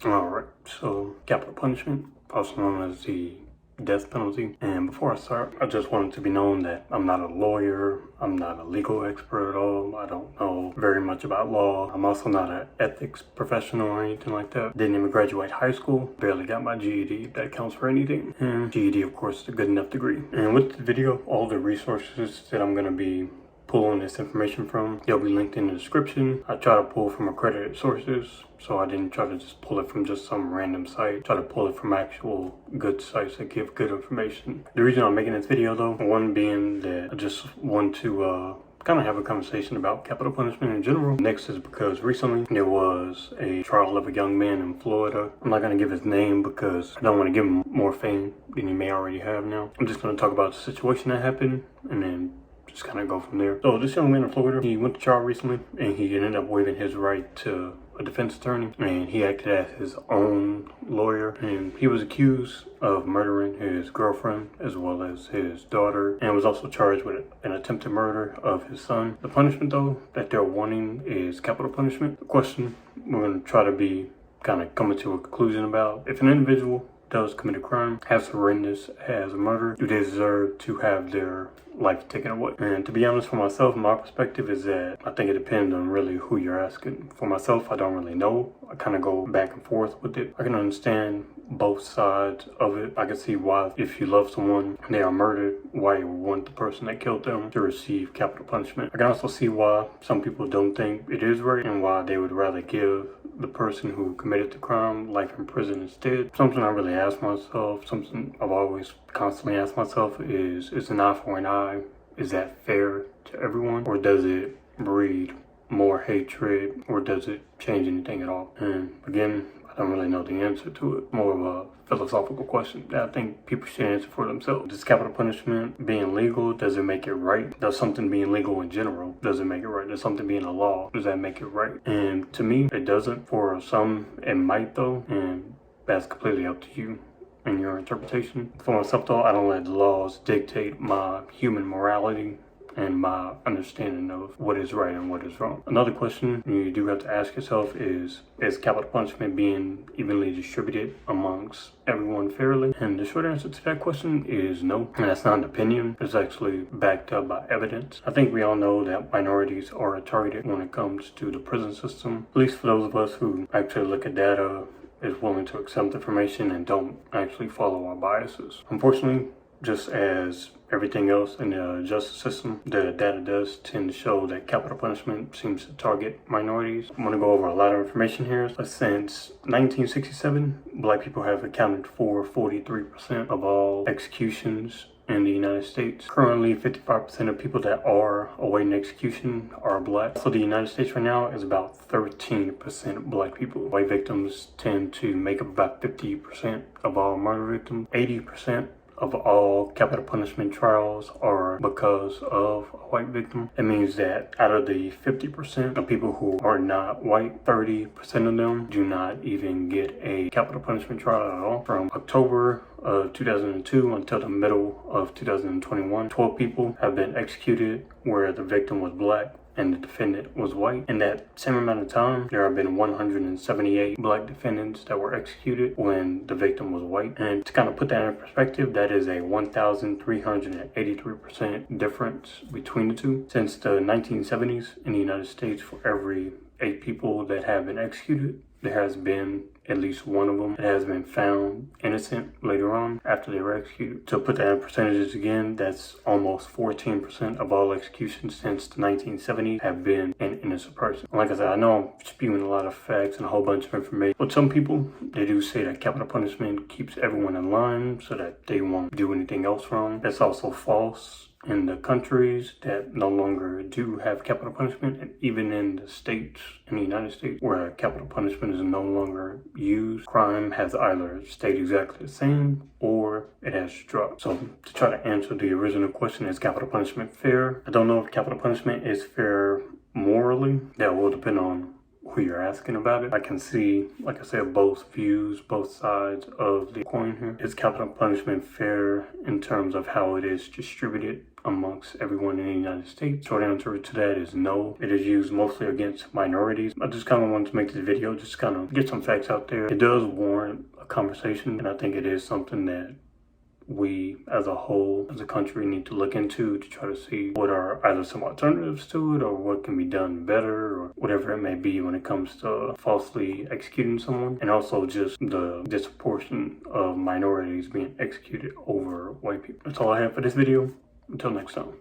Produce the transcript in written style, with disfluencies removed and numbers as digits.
Alright, so capital punishment, also known as the death penalty. And before I start, I just want it to be known that I'm not a lawyer, I'm not a legal expert at all, I don't know very much about law. I'm also not an ethics professional or anything like that. Didn't even graduate high school, barely got my GED, if that counts for anything. And GED, of course, is a good enough degree. And with the video, all the resources that I'm gonna be pulling this information from, they'll be linked in the description. I try to pull from accredited sources, so I didn't try to just pull it from just some random site. Try to pull it from actual good sites that give good information. The reason I'm making this video though, one being that I just want to kind of have a conversation about capital punishment in general. Next is because recently there was a trial of a young man in Florida. I'm not going to give his name because I don't want to give him more fame than he may already have now. I'm just going to talk about the situation that happened and then just kind of go from there. So this young man in Florida, he went to trial recently and he ended up waiving his right to a defense attorney, and he acted as his own lawyer, and he was accused of murdering his girlfriend as well as his daughter, and was also charged with an attempted murder of his son. The punishment though that they're wanting is capital punishment. The question we're going to try to be kind of coming to a conclusion about: if an individual does commit a crime, has horrendous as a murder, do they deserve to have their life taken away? And to be honest, for myself, my perspective is that I think it depends on really who you're asking. For myself, I don't really know. I kind of go back and forth with it. I can understand both sides of it. I can see why, if you love someone and they are murdered, why you would want the person that killed them to receive capital punishment. I can also see why some people don't think it is right and why they would rather give the person who committed the crime life in prison instead. Something I really ask myself, something I've always constantly asked myself is an eye for an eye, is that fair to everyone? Or does it breed more hatred? Or does it change anything at all? And again, I don't really know the answer to it. More of a philosophical question that I think people should answer for themselves. Does capital punishment being legal, does it make it right? Does something being legal in general, does it make it right? Does something being a law, does that make it right? And to me, it doesn't. For some, it might though, and that's completely up to you and your interpretation. For myself though, I don't let the laws dictate my human morality and my understanding of what is right and what is wrong. Another question you do have to ask yourself is capital punishment being evenly distributed amongst everyone fairly? And the short answer to that question is no. And that's not an opinion. It's actually backed up by evidence. I think we all know that minorities are targeted when it comes to the prison system, at least for those of us who actually look at data, is willing to accept information and don't actually follow our biases. Unfortunately, just as everything else in the justice system, the data does tend to show that capital punishment seems to target minorities. I'm going to go over a lot of information here. Since 1967, Black people have accounted for 43% of all executions in the United States. Currently, 55% of people that are awaiting execution are Black. So the United States right now is about 13% Black people. White victims tend to make up about 50% of all murder victims. 80% of all capital punishment trials are because of a white victim. It means that out of the 50% of people who are not white, 30% of them do not even get a capital punishment trial at all. From October of 2002 until the middle of 2021, 12 people have been executed where the victim was Black and the defendant was white. In that same amount of time, there have been 178 Black defendants that were executed when the victim was white. And to kind of put that in perspective, that is a 1,383% difference between the two. Since the 1970s in the United States, for every 8 people that have been executed, there has been at least one of them that has been found innocent later on after they were executed. To put that in percentages again, that's almost 14% of all executions since the 1970s have been an innocent person. Like I said, I know I'm spewing a lot of facts and a whole bunch of information, but some people, they do say that capital punishment keeps everyone in line so that they won't do anything else wrong. That's also false. In the countries that no longer do have capital punishment, and even in the states in the United States where capital punishment is no longer used, crime has either stayed exactly the same or it has dropped. So to try to answer the original question, is capital punishment fair? I don't know if capital punishment is fair morally. That will depend on who you're asking about it. I can see, like I said, both views, both sides of the coin here. Is capital punishment fair in terms of how it is distributed? amongst everyone in the United States? Short answer to that is no. It is used mostly against minorities. I just kind of wanted to make this video, just kind of get some facts out there. It does warrant a conversation, and I think it is something that we as a whole, as a country, need to look into to try to see what are either some alternatives to it or what can be done better or whatever it may be when it comes to falsely executing someone, and also just the disproportion of minorities being executed over white people. That's all I have for this video. Until next time.